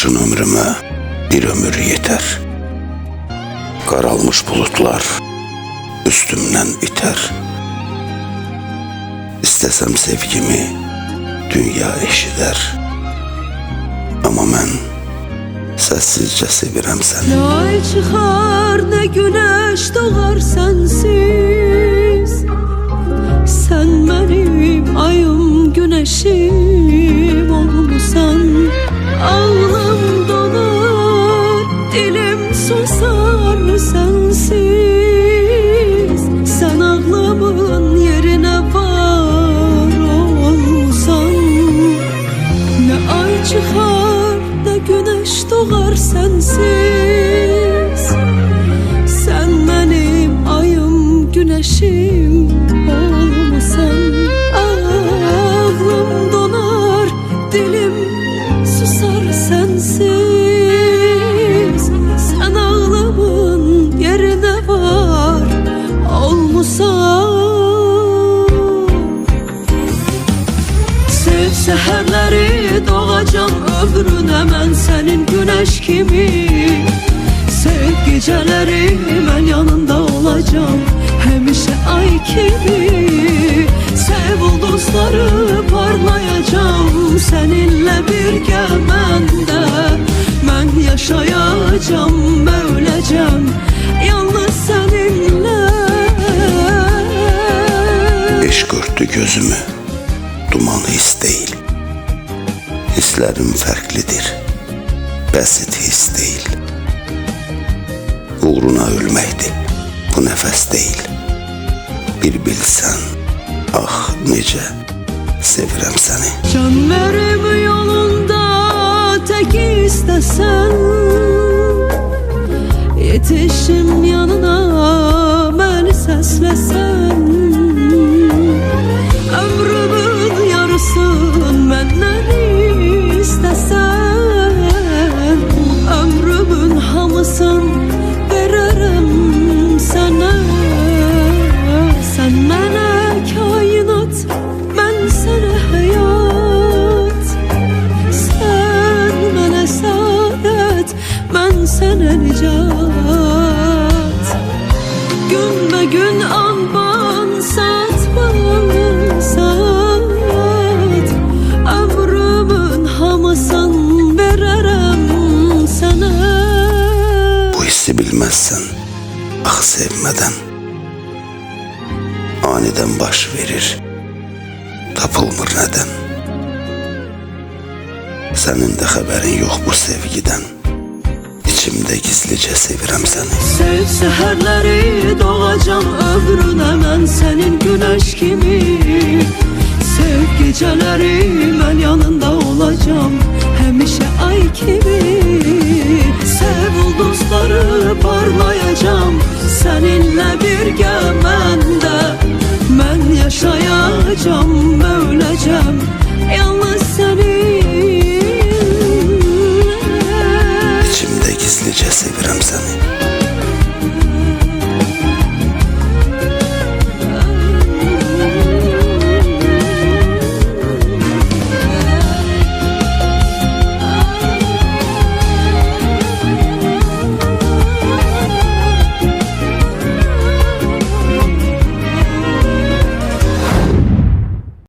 için ömrüme bir ömür yeter. Qaralmış bulutlar üstümden iter. İstesem sevgimi dünya eşider. Ama mən səssizcə sevirəm səni. Ne ay çıkar ne güneş doğar sensiz. Sen benim ayım güneşim olmuşsan. Ağlım donar, dilim susar sensiz. Sen ağlamın yerine var olsan. Ne ay çıkar ne güneş doğar sensiz. Sen benim ayım güneşim olmasan. Ağlım donar, dilim susar sensiz. Sen ağlamın yerine var olmasan. Sev seherleri doğacağım ömrüne mən senin güneş kimi. Sev geceleri mən yanında olacağım həmişə ay kimi. Sev ulduzları parlayacağım seninle birgə məndə. Mən yaşayacağım, öləcəm yalnız seninle. Eşq örtü gözümü, dumanı his değil. Hislerim farklıdır, basit his değil. Uğruna ölməkdir, bu nefes değil. Bir bilsen, ah necə sevirəm səni. Can verim yolunda tek istesen. Yetişim yanına beni səslesen. Ömrümün yarısın məndən istesen. Ömrümün hamısın verərəm sənə. Sen mənə kainat, mən sənə həyat. Sen mənə saadət, mən sənə nicat. Gün be gün anban saat ban saat. Ömrümün hamısın verərəm sənə. Bu hissi bilmezsen, ah sevmeden aniden baş verir, tapılmır neden. Senin de haberin yok bu sevgiden. İçimde gizlice sevirəm səni. Sev seherleri doğacağım ömrüne mən senin güneş kimi. Sev geceleri mən yanında olacağım həmişə ay kimi. Sev ulduzları parlayacağım senin